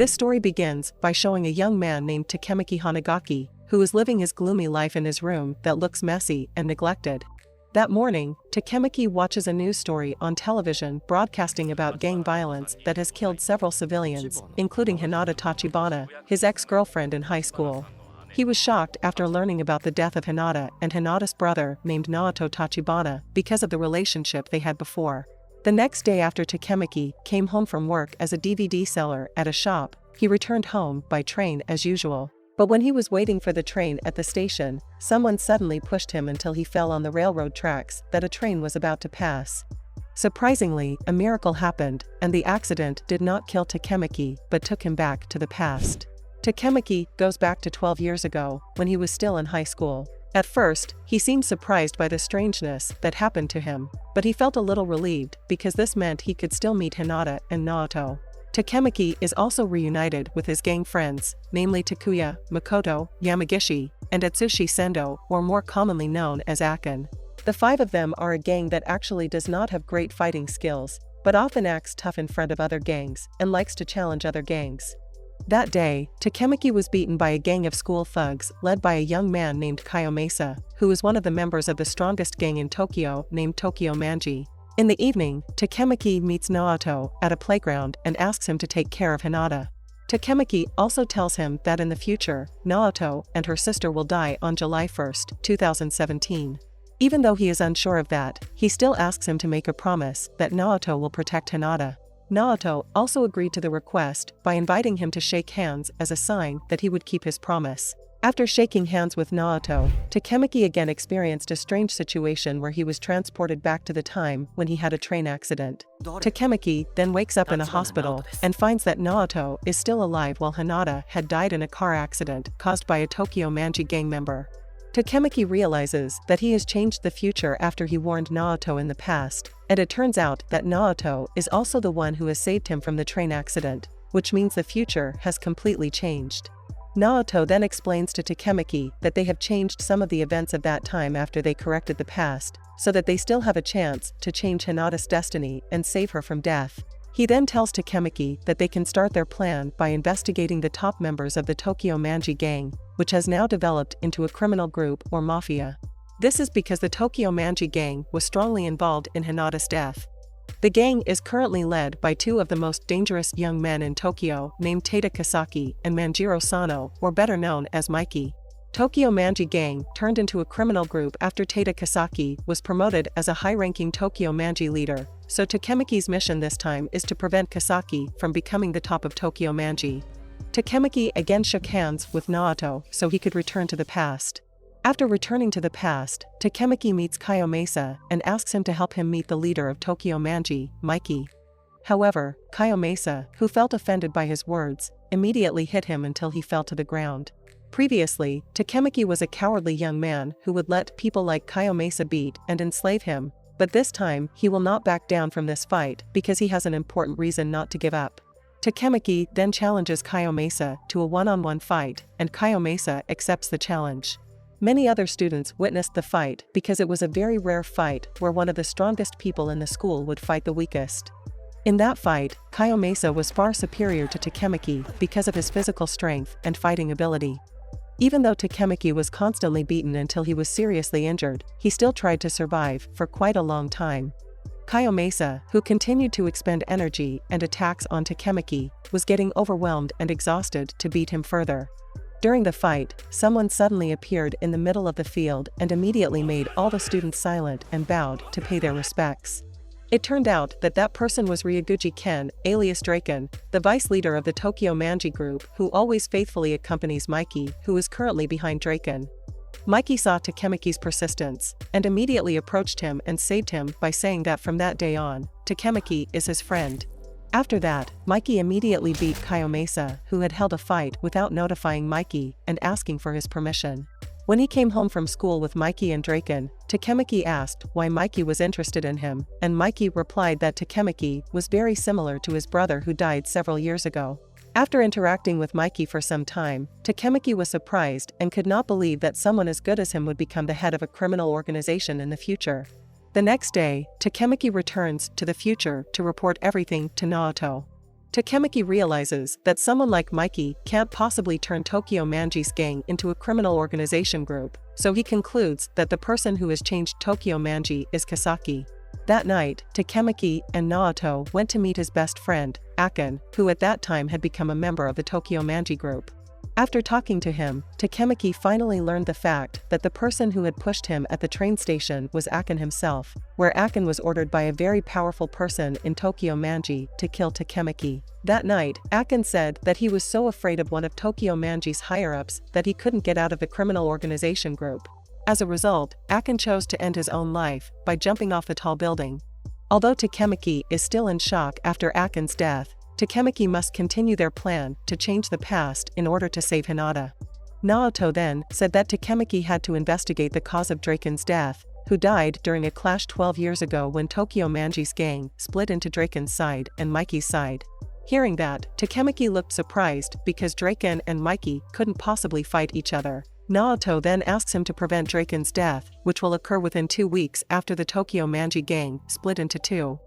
This story begins by showing a young man named Takemaki Hanagaki, who is living his gloomy life in his room that looks messy and neglected. That morning, Takemaki watches a news story on television broadcasting about gang violence that has killed several civilians, including Hinata Tachibana, his ex-girlfriend in high school. He was shocked after learning about the death of Hinata and Hinata's brother named Naoto Tachibana because of the relationship they had before. The next day after Takemaki came home from work as a DVD seller at a shop, he returned home by train as usual. But when he was waiting for the train at the station, someone suddenly pushed him until he fell on the railroad tracks that a train was about to pass. Surprisingly, a miracle happened, and the accident did not kill Takemaki but took him back to the past. Takemaki goes back to 12 years ago, when he was still in high school. At first, he seemed surprised by the strangeness that happened to him, but he felt a little relieved because this meant he could still meet Hinata and Naoto. Takemaki is also reunited with his gang friends, namely Takuya, Makoto, Yamagishi, and Atsushi Sendo, or more commonly known as Akin. The five of them are a gang that actually does not have great fighting skills, but often acts tough in front of other gangs and likes to challenge other gangs. That day, Takemaki was beaten by a gang of school thugs led by a young man named Kayomasa, who is one of the members of the strongest gang in Tokyo named Tokyo Manji. In the evening, Takemaki meets Naoto at a playground and asks him to take care of Hinata. Takemaki also tells him that in the future, Naoto and her sister will die on July 1, 2017. Even though he is unsure of that, he still asks him to make a promise that Naoto will protect Hinata. Naoto also agreed to the request by inviting him to shake hands as a sign that he would keep his promise. After shaking hands with Naoto, Takemaki again experienced a strange situation where he was transported back to the time when he had a train accident. Takemaki then wakes up in a hospital and finds that Naoto is still alive while Hinata had died in a car accident caused by a Tokyo Manji gang member. Takemaki realizes that he has changed the future after he warned Naoto in the past, and it turns out that Naoto is also the one who has saved him from the train accident, which means the future has completely changed. Naoto then explains to Takemaki that they have changed some of the events of that time after they corrected the past, so that they still have a chance to change Hinata's destiny and save her from death. He then tells Takemaki that they can start their plan by investigating the top members of the Tokyo Manji gang, which has now developed into a criminal group or mafia. This is because the Tokyo Manji gang was strongly involved in Hinata's death. The gang is currently led by two of the most dangerous young men in Tokyo named Tada Kasaki and Manjiro Sano, or better known as Mikey. Tokyo Manji gang turned into a criminal group after Tada Kasaki was promoted as a high-ranking Tokyo Manji leader, so Takemaki's mission this time is to prevent Kasaki from becoming the top of Tokyo Manji. Takemaki again shook hands with Naoto so he could return to the past. After returning to the past, Takemaki meets Kayomasa and asks him to help him meet the leader of Tokyo Manji, Mikey. However, Kayomasa, who felt offended by his words, immediately hit him until he fell to the ground. Previously, Takemaki was a cowardly young man who would let people like Kayomasa beat and enslave him, but this time he will not back down from this fight because he has an important reason not to give up. Takemaki then challenges Kayomasa to a one-on-one fight, and Kayomasa accepts the challenge. Many other students witnessed the fight because it was a very rare fight where one of the strongest people in the school would fight the weakest. In that fight, Kayomasa was far superior to Takemaki because of his physical strength and fighting ability. Even though Takemaki was constantly beaten until he was seriously injured, he still tried to survive for quite a long time. Kayomasa, who continued to expend energy and attacks on Takemaki, was getting overwhelmed and exhausted to beat him further. During the fight, someone suddenly appeared in the middle of the field and immediately made all the students silent and bowed to pay their respects. It turned out that that person was Ryoguchi Ken, alias Draken, the vice leader of the Tokyo Manji group who always faithfully accompanies Mikey, who is currently behind Draken. Mikey saw Takemaki's persistence and immediately approached him and saved him by saying that from that day on, Takemaki is his friend. After that, Mikey immediately beat Kayomasa, who had held a fight without notifying Mikey and asking for his permission. When he came home from school with Mikey and Draken, Takemaki asked why Mikey was interested in him, and Mikey replied that Takemaki was very similar to his brother who died several years ago. After interacting with Mikey for some time, Takemaki was surprised and could not believe that someone as good as him would become the head of a criminal organization in the future. The next day, Takemaki returns to the future to report everything to Naoto. Takemaki realizes that someone like Mikey can't possibly turn Tokyo Manji's gang into a criminal organization group, so he concludes that the person who has changed Tokyo Manji is Kasaki. That night, Takemaki and Naoto went to meet his best friend, Akin, who at that time had become a member of the Tokyo Manji group. After talking to him, Takemaki finally learned the fact that the person who had pushed him at the train station was Akin himself, where Akin was ordered by a very powerful person in Tokyo Manji to kill Takemaki. That night, Akin said that he was so afraid of one of Tokyo Manji's higher-ups that he couldn't get out of the criminal organization group. As a result, Akin chose to end his own life by jumping off a tall building. Although Takemaki is still in shock after Akin's death, Takemaki must continue their plan to change the past in order to save Hinata. Naoto then said that Takemaki had to investigate the cause of Draken's death, who died during a clash 12 years ago when Tokyo Manji's gang split into Draken's side and Mikey's side. Hearing that, Takemaki looked surprised because Draken and Mikey couldn't possibly fight each other. Naoto then asks him to prevent Draken's death, which will occur within 2 weeks after the Tokyo Manji gang split into two.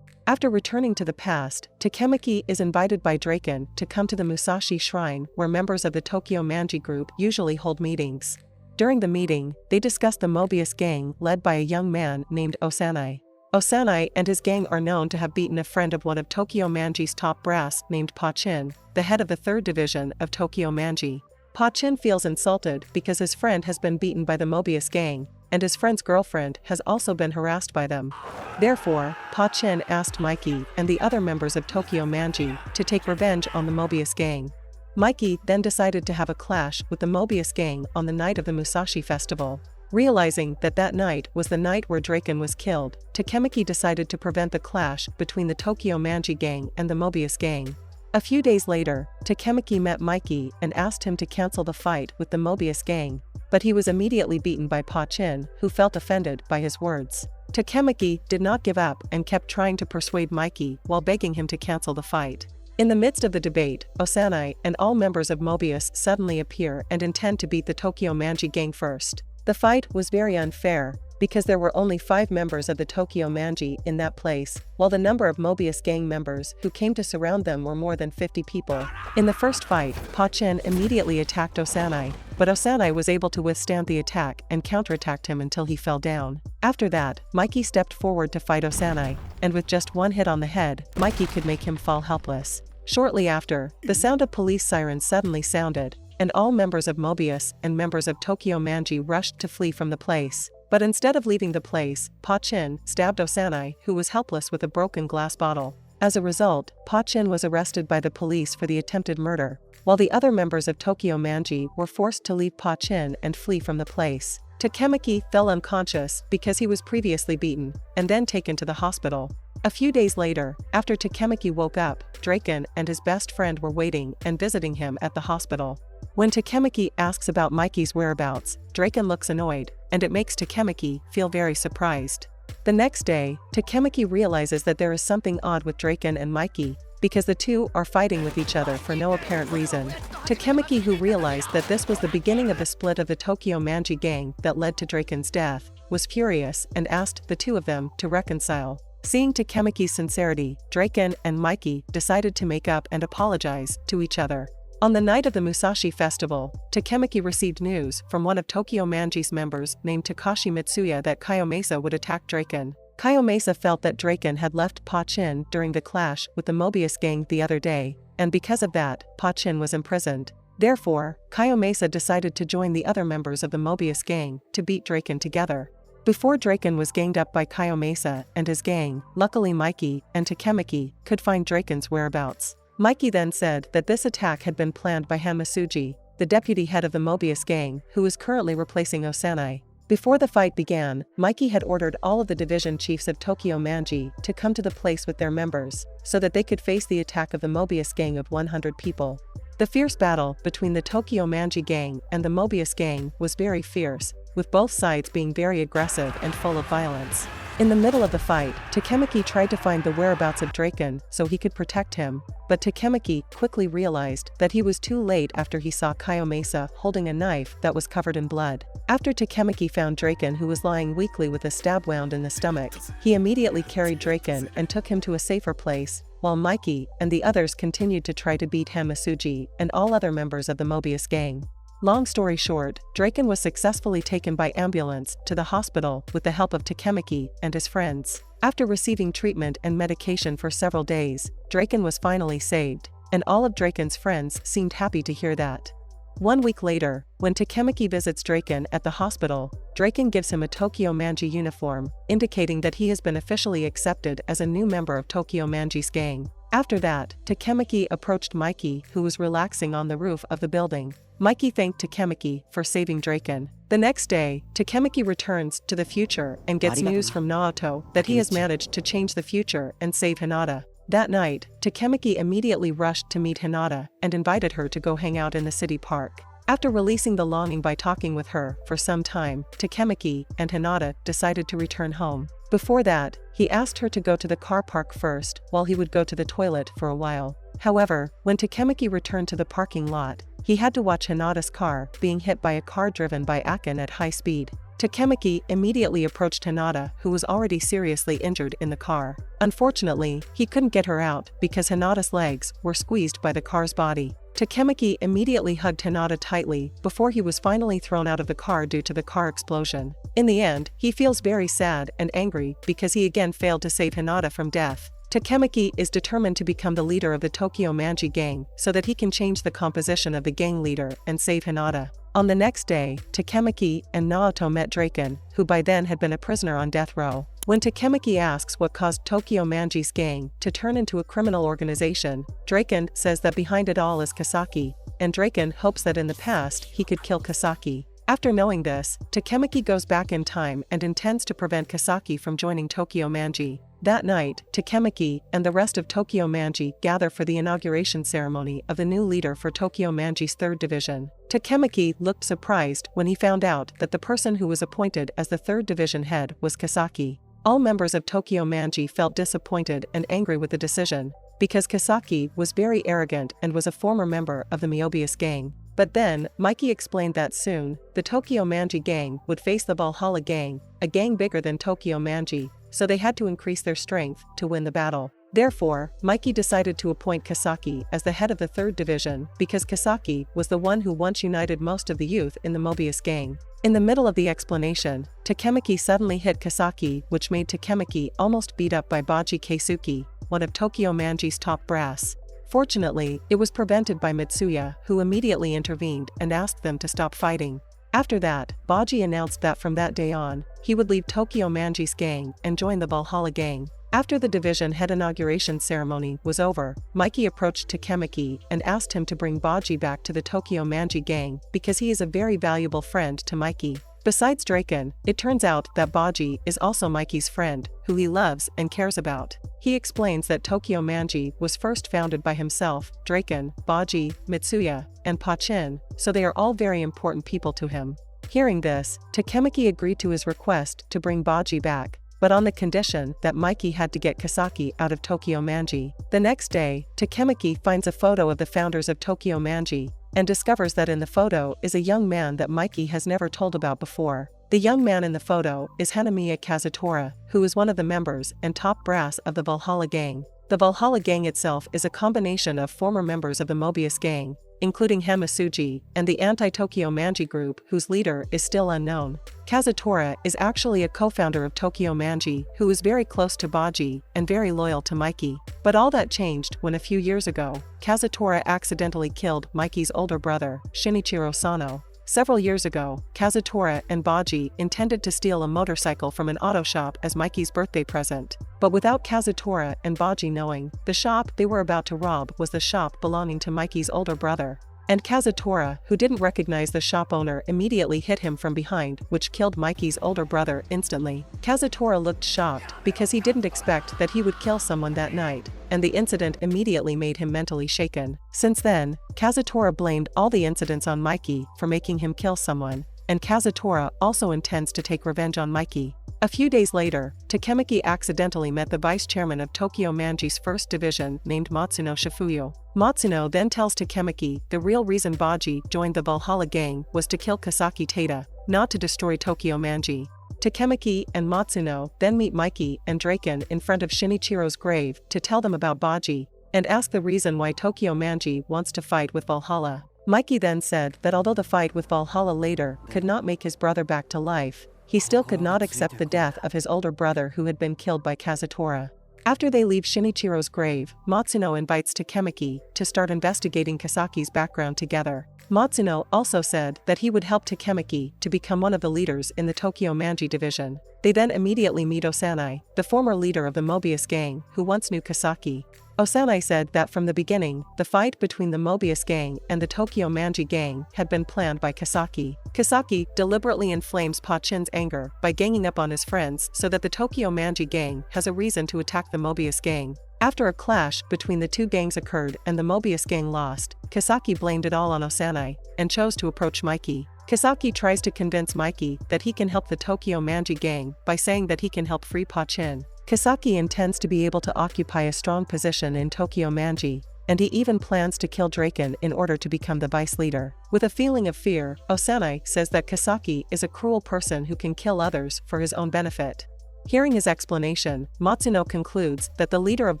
After returning to the past, Takemaki is invited by Draken to come to the Musashi Shrine where members of the Tokyo Manji group usually hold meetings. During the meeting, they discuss the Mobius gang led by a young man named Osanai. Osanai and his gang are known to have beaten a friend of one of Tokyo Manji's top brass named Pa-chin, the head of the 3rd division of Tokyo Manji. Pa-chin feels insulted because his friend has been beaten by the Mobius gang, and his friend's girlfriend has also been harassed by them. Therefore, Pa-chin asked Mikey and the other members of Tokyo Manji to take revenge on the Mobius gang. Mikey then decided to have a clash with the Mobius gang on the night of the Musashi Festival. Realizing that that night was the night where Draken was killed, Takemaki decided to prevent the clash between the Tokyo Manji gang and the Mobius gang. A few days later, Takemaki met Mikey and asked him to cancel the fight with the Mobius gang, but he was immediately beaten by Pa-chin, who felt offended by his words. Takemaki did not give up and kept trying to persuade Mikey while begging him to cancel the fight. In the midst of the debate, Osanai and all members of Mobius suddenly appear and intend to beat the Tokyo Manji gang first. The fight was very unfair, because there were only 5 members of the Tokyo Manji in that place, while the number of Mobius gang members who came to surround them were more than 50 people. In the first fight, Pa-chin immediately attacked Osanai, but Osanai was able to withstand the attack and counterattacked him until he fell down. After that, Mikey stepped forward to fight Osanai, and with just one hit on the head, Mikey could make him fall helpless. Shortly after, the sound of police sirens suddenly sounded, and all members of Mobius and members of Tokyo Manji rushed to flee from the place. But instead of leaving the place, Pa-chin stabbed Osanai, who was helpless with a broken glass bottle. As a result, Pa-chin was arrested by the police for the attempted murder, while the other members of Tokyo Manji were forced to leave Pa-chin and flee from the place. Takemaki fell unconscious because he was previously beaten, and then taken to the hospital. A few days later, after Takemaki woke up, Draken and his best friend were waiting and visiting him at the hospital. When Takemaki asks about Mikey's whereabouts, Draken looks annoyed, and it makes Takemaki feel very surprised. The next day, Takemaki realizes that there is something odd with Draken and Mikey, because the two are fighting with each other for no apparent reason. Takemaki, who realized that this was the beginning of the split of the Tokyo Manji gang that led to Draken's death, was furious and asked the two of them to reconcile. Seeing Takemaki's sincerity, Draken and Mikey decided to make up and apologize to each other. On the night of the Musashi Festival, Takemaki received news from one of Tokyo Manji's members named Takashi Mitsuya that Kayomasa would attack Draken. Kayomasa felt that Draken had left Pa-chin during the clash with the Mobius gang the other day, and because of that, Pa-chin was imprisoned. Therefore, Kayomasa decided to join the other members of the Mobius gang to beat Draken together. Before Draken was ganged up by Kayomasa and his gang, luckily Mikey and Takemaki could find Draken's whereabouts. Mikey then said that this attack had been planned by Hamasuji, the deputy head of the Mobius gang, who is currently replacing Osanai. Before the fight began, Mikey had ordered all of the division chiefs of Tokyo Manji to come to the place with their members, so that they could face the attack of the Mobius gang of 100 people. The fierce battle between the Tokyo Manji gang and the Mobius gang was very fierce, with both sides being very aggressive and full of violence. In the middle of the fight, Takemaki tried to find the whereabouts of Draken so he could protect him, but Takemaki quickly realized that he was too late after he saw Kayomasa holding a knife that was covered in blood. After Takemaki found Draken, who was lying weakly with a stab wound in the stomach, he immediately carried Draken and took him to a safer place, while Mikey and the others continued to try to beat Hamasuji and all other members of the Mobius gang. Long story short, Draken was successfully taken by ambulance to the hospital with the help of Takemaki and his friends. After receiving treatment and medication for several days, Draken was finally saved, and all of Draken's friends seemed happy to hear that. 1 week later, when Takemaki visits Draken at the hospital, Draken gives him a Tokyo Manji uniform, indicating that he has been officially accepted as a new member of Tokyo Manji's gang. After that, Takemaki approached Mikey, who was relaxing on the roof of the building. Mikey thanked Takemaki for saving Draken. The next day, Takemaki returns to the future and gets news from Naoto that he has managed to change the future and save Hinata. That night, Takemaki immediately rushed to meet Hinata and invited her to go hang out in the city park. After releasing the longing by talking with her for some time, Takemaki and Hinata decided to return home. Before that, he asked her to go to the car park first while he would go to the toilet for a while. However, when Takemaki returned to the parking lot, he had to watch Hinata's car being hit by a car driven by Akin at high speed. Takemaki immediately approached Hinata, who was already seriously injured in the car. Unfortunately, he couldn't get her out because Hinata's legs were squeezed by the car's body. Takemaki immediately hugged Hinata tightly before he was finally thrown out of the car due to the car explosion. In the end, he feels very sad and angry because he again failed to save Hinata from death. Takemaki is determined to become the leader of the Tokyo Manji gang so that he can change the composition of the gang leader and save Hinata. On the next day, Takemaki and Naoto met Draken, who by then had been a prisoner on death row. When Takemaki asks what caused Tokyo Manji's gang to turn into a criminal organization, Draken says that behind it all is Kasaki, and Draken hopes that in the past he could kill Kasaki. After knowing this, Takemaki goes back in time and intends to prevent Kasaki from joining Tokyo Manji. That night, Takemaki and the rest of Tokyo Manji gather for the inauguration ceremony of the new leader for Tokyo Manji's 3rd Division. Takemaki looked surprised when he found out that the person who was appointed as the 3rd Division head was Kasaki. All members of Tokyo Manji felt disappointed and angry with the decision, because Kasaki was very arrogant and was a former member of the Mobius gang. But then, Mikey explained that soon, the Tokyo Manji gang would face the Valhalla gang, a gang bigger than Tokyo Manji, so they had to increase their strength to win the battle. Therefore, Mikey decided to appoint Kasaki as the head of the 3rd Division because Kasaki was the one who once united most of the youth in the Mobius gang. In the middle of the explanation, Takemaki suddenly hit Kasaki, which made Takemaki almost beat up by Baji Keisuke, one of Tokyo Manji's top brass. Fortunately, it was prevented by Mitsuya, who immediately intervened and asked them to stop fighting. After that, Baji announced that from that day on, he would leave Tokyo Manji's gang and join the Valhalla gang. After the division head inauguration ceremony was over, Mikey approached Takemaki and asked him to bring Baji back to the Tokyo Manji gang because he is a very valuable friend to Mikey. Besides Draken, it turns out that Baji is also Mikey's friend, who he loves and cares about. He explains that Tokyo Manji was first founded by himself, Draken, Baji, Mitsuya, and Pachin, so they are all very important people to him. Hearing this, Takemaki agreed to his request to bring Baji back, but on the condition that Mikey had to get Kasaki out of Tokyo Manji. The next day, Takemaki finds a photo of the founders of Tokyo Manji, and discovers that in the photo is a young man that Mikey has never told about before. The young man in the photo is Hanamiya Kazutora, who is one of the members and top brass of the Valhalla gang. The Valhalla gang itself is a combination of former members of the Mobius gang, including Hamasuji, and the anti-Tokyo Manji group whose leader is still unknown. Kazutora is actually a co-founder of Tokyo Manji who is very close to Baji and very loyal to Mikey. But all that changed when a few years ago, Kazutora accidentally killed Mikey's older brother, Shinichiro Sano. Several years ago, Kazutora and Baji intended to steal a motorcycle from an auto shop as Mikey's birthday present. But without Kazutora and Baji knowing, the shop they were about to rob was the shop belonging to Mikey's older brother. And Kazutora, who didn't recognize the shop owner, immediately hit him from behind, which killed Mikey's older brother instantly. Kazutora looked shocked because he didn't expect that he would kill someone that night, and the incident immediately made him mentally shaken. Since then, Kazutora blamed all the incidents on Mikey for making him kill someone, and Kazutora also intends to take revenge on Mikey. A few days later, Takemaki accidentally met the vice chairman of Tokyo Manji's 1st Division named Matsuno Shifuyo. Matsuno then tells Takemaki the real reason Baji joined the Valhalla gang was to kill Kasaki Tada, not to destroy Tokyo Manji. Takemaki and Matsuno then meet Mikey and Draken in front of Shinichiro's grave to tell them about Baji, and ask the reason why Tokyo Manji wants to fight with Valhalla. Mikey then said that although the fight with Valhalla later could not make his brother back to life, he still could not accept the death of his older brother who had been killed by Kazutora. After they leave Shinichiro's grave, Matsuno invites Takemaki to start investigating Kasaki's background together. Matsuno also said that he would help Takemaki to become one of the leaders in the Tokyo Manji division. They then immediately meet Osanai, the former leader of the Mobius gang, who once knew Kasaki. Osanai said that from the beginning, the fight between the Mobius gang and the Tokyo Manji gang had been planned by Kasaki. Kasaki deliberately inflames Pachin's anger by ganging up on his friends so that the Tokyo Manji gang has a reason to attack the Mobius gang. After a clash between the two gangs occurred and the Mobius gang lost, Kasaki blamed it all on Osanai and chose to approach Mikey. Kasaki tries to convince Mikey that he can help the Tokyo Manji gang by saying that he can help free Pachin. Kasaki intends to be able to occupy a strong position in Tokyo Manji, and he even plans to kill Draken in order to become the vice leader. With a feeling of fear, Osanai says that Kasaki is a cruel person who can kill others for his own benefit. Hearing his explanation, Matsuno concludes that the leader of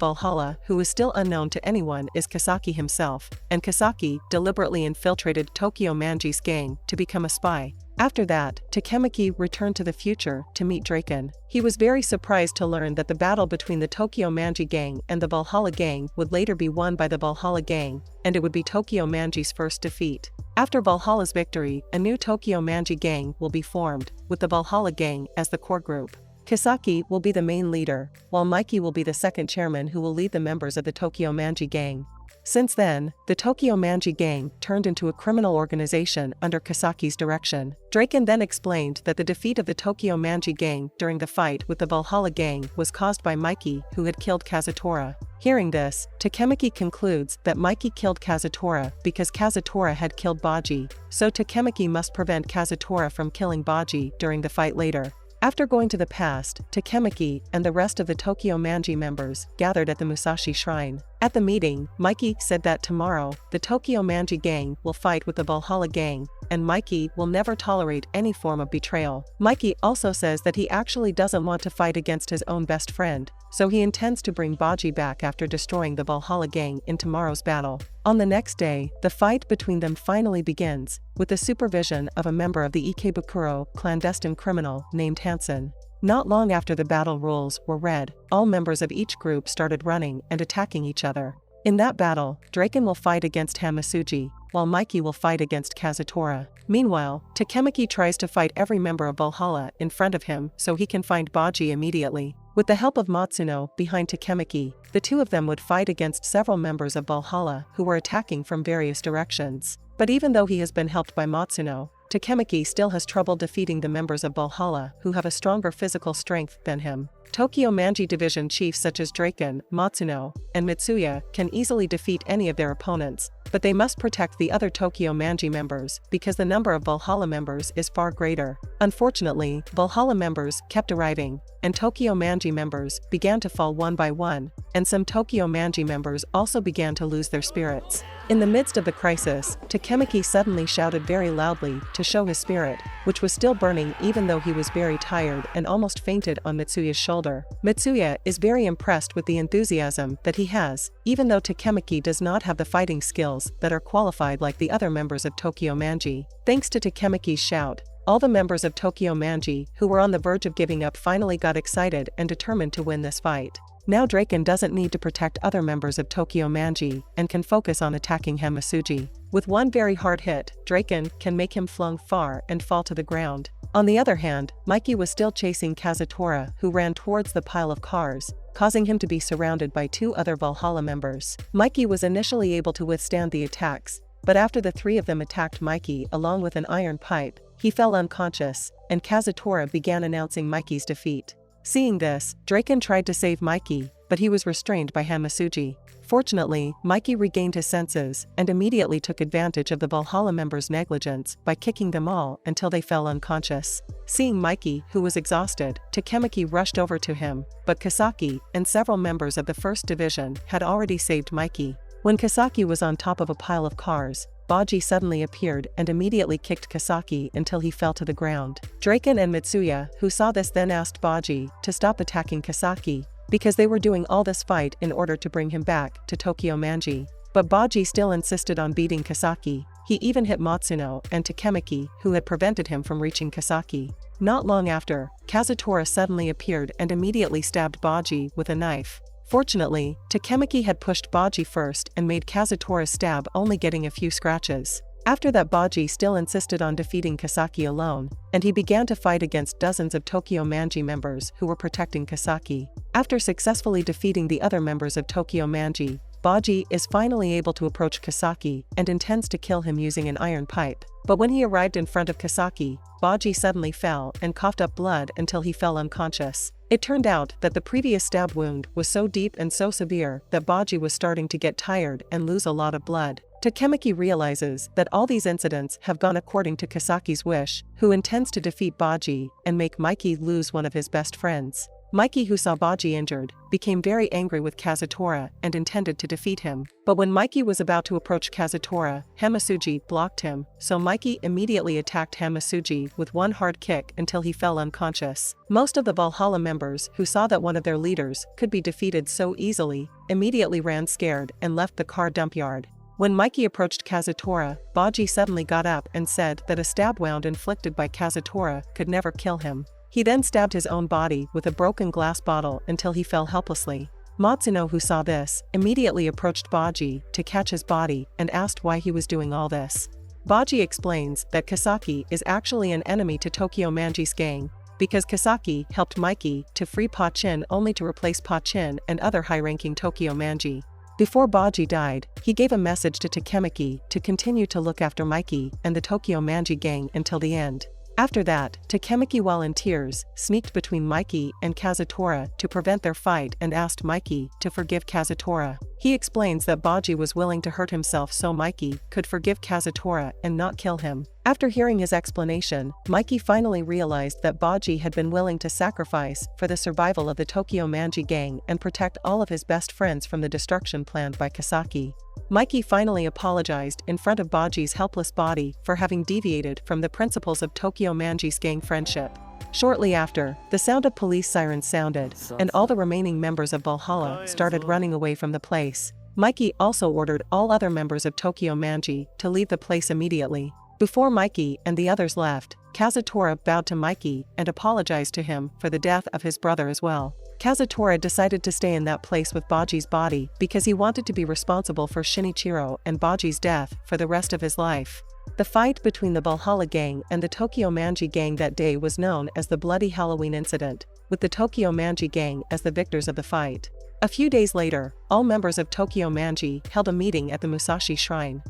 Valhalla, who is still unknown to anyone, is Kasaki himself, and Kasaki deliberately infiltrated Tokyo Manji's gang to become a spy. After that, Takemaki returned to the future to meet Draken. He was very surprised to learn that the battle between the Tokyo Manji gang and the Valhalla gang would later be won by the Valhalla gang, and it would be Tokyo Manji's first defeat. After Valhalla's victory, a new Tokyo Manji gang will be formed, with the Valhalla gang as the core group. Kasaki will be the main leader, while Mikey will be the second chairman who will lead the members of the Tokyo Manji gang. Since then, the Tokyo Manji gang turned into a criminal organization under Kasaki's direction. Draken then explained that the defeat of the Tokyo Manji gang during the fight with the Valhalla gang was caused by Mikey, who had killed Kazutora. Hearing this, Takemaki concludes that Mikey killed Kazutora because Kazutora had killed Baji, so Takemaki must prevent Kazutora from killing Baji during the fight later. After going to the past, Takemaki and the rest of the Tokyo Manji members gathered at the Musashi Shrine. At the meeting, Mikey said that tomorrow, the Tokyo Manji gang will fight with the Valhalla gang, and Mikey will never tolerate any form of betrayal. Mikey also says that he actually doesn't want to fight against his own best friend, so he intends to bring Baji back after destroying the Valhalla gang in tomorrow's battle. On the next day, the fight between them finally begins, with the supervision of a member of the Ikebukuro clandestine criminal named Hansen. Not long after the battle rules were read, all members of each group started running and attacking each other. In that battle, Draken will fight against Hamasuji, while Mikey will fight against Kazutora. Meanwhile, Takemaki tries to fight every member of Valhalla in front of him so he can find Baji immediately. With the help of Matsuno behind Takemaki, the two of them would fight against several members of Valhalla who were attacking from various directions. But even though he has been helped by Matsuno, Takemaki still has trouble defeating the members of Valhalla who have a stronger physical strength than him. Tokyo Manji division chiefs such as Draken, Matsuno, and Mitsuya can easily defeat any of their opponents, but they must protect the other Tokyo Manji members because the number of Valhalla members is far greater. Unfortunately, Valhalla members kept arriving, and Tokyo Manji members began to fall one by one, and some Tokyo Manji members also began to lose their spirits. In the midst of the crisis, Takemaki suddenly shouted very loudly to show his spirit, which was still burning even though he was very tired and almost fainted on Mitsuya's shoulder. Mitsuya is very impressed with the enthusiasm that he has, even though Takemaki does not have the fighting skills that are qualified like the other members of Tokyo Manji. Thanks to Takemaki's shout, all the members of Tokyo Manji who were on the verge of giving up finally got excited and determined to win this fight. Now Draken doesn't need to protect other members of Tokyo Manji and can focus on attacking Hamasuji. With one very hard hit, Draken can make him flung far and fall to the ground. On the other hand, Mikey was still chasing Kazutora, who ran towards the pile of cars, causing him to be surrounded by two other Valhalla members. Mikey was initially able to withstand the attacks, but after the three of them attacked Mikey along with an iron pipe, he fell unconscious, and Kazutora began announcing Mikey's defeat. Seeing this, Draken tried to save Mikey, but he was restrained by Hamasuji. Fortunately, Mikey regained his senses and immediately took advantage of the Valhalla members' negligence by kicking them all until they fell unconscious. Seeing Mikey, who was exhausted, Takemaki rushed over to him, but Kasaki and several members of the 1st Division had already saved Mikey. When Kasaki was on top of a pile of cars, Baji suddenly appeared and immediately kicked Kasaki until he fell to the ground. Draken and Mitsuya, who saw this, then asked Baji to stop attacking Kasaki, because they were doing all this fight in order to bring him back to Tokyo Manji. But Baji still insisted on beating Kasaki. He even hit Matsuno and Takemaki, who had prevented him from reaching Kasaki. Not long after, Kazutora suddenly appeared and immediately stabbed Baji with a knife. Fortunately, Takemaki had pushed Baji first and made Kazutora's stab only getting a few scratches. After that, Baji still insisted on defeating Kasaki alone, and he began to fight against dozens of Tokyo Manji members who were protecting Kasaki. After successfully defeating the other members of Tokyo Manji, Baji is finally able to approach Kasaki and intends to kill him using an iron pipe. But when he arrived in front of Kasaki, Baji suddenly fell and coughed up blood until he fell unconscious. It turned out that the previous stab wound was so deep and so severe that Baji was starting to get tired and lose a lot of blood. Takemaki realizes that all these incidents have gone according to Kasaki's wish, who intends to defeat Baji and make Mikey lose one of his best friends. Mikey, who saw Baji injured, became very angry with Kazutora and intended to defeat him. But when Mikey was about to approach Kazutora, Hamasuji blocked him, so Mikey immediately attacked Hamasuji with one hard kick until he fell unconscious. Most of the Valhalla members, who saw that one of their leaders could be defeated so easily, immediately ran scared and left the car dump yard. When Mikey approached Kazutora, Baji suddenly got up and said that a stab wound inflicted by Kazutora could never kill him. He then stabbed his own body with a broken glass bottle until he fell helplessly. Matsuno, who saw this, immediately approached Baji to catch his body and asked why he was doing all this. Baji explains that Kasaki is actually an enemy to Tokyo Manji's gang, because Kasaki helped Mikey to free Pachin only to replace Pachin and other high-ranking Tokyo Manji. Before Baji died, he gave a message to Takemaki to continue to look after Mikey and the Tokyo Manji gang until the end. After that, Takemaki, while in tears, sneaked between Mikey and Kazutora to prevent their fight and asked Mikey to forgive Kazutora. He explains that Baji was willing to hurt himself so Mikey could forgive Kazutora and not kill him. After hearing his explanation, Mikey finally realized that Baji had been willing to sacrifice for the survival of the Tokyo Manji gang and protect all of his best friends from the destruction planned by Kasaki. Mikey finally apologized in front of Baji's helpless body for having deviated from the principles of Tokyo Manji's gang friendship. Shortly after, the sound of police sirens sounded, and all the remaining members of Valhalla started running away from the place. Mikey also ordered all other members of Tokyo Manji to leave the place immediately. Before Mikey and the others left, Kazutora bowed to Mikey and apologized to him for the death of his brother as well. Kazutora decided to stay in that place with Baji's body because he wanted to be responsible for Shinichiro and Baji's death for the rest of his life. The fight between the Valhalla gang and the Tokyo Manji gang that day was known as the Bloody Halloween Incident, with the Tokyo Manji gang as the victors of the fight. A few days later, all members of Tokyo Manji held a meeting at the Musashi Shrine.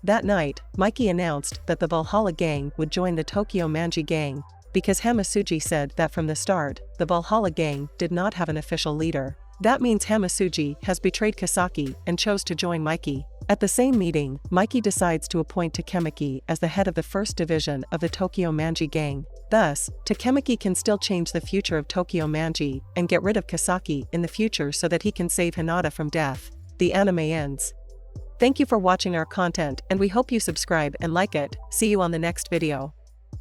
That night, Mikey announced that the Valhalla gang would join the Tokyo Manji gang, because Hamasuji said that from the start, the Valhalla gang did not have an official leader. That means Hamasuji has betrayed Kasaki and chose to join Mikey. At the same meeting, Mikey decides to appoint Takemaki as the head of the first division of the Tokyo Manji gang. Thus, Takemaki can still change the future of Tokyo Manji and get rid of Kasaki in the future so that he can save Hinata from death. The anime ends. Thank you for watching our content, and we hope you subscribe and like it. See you on the next video.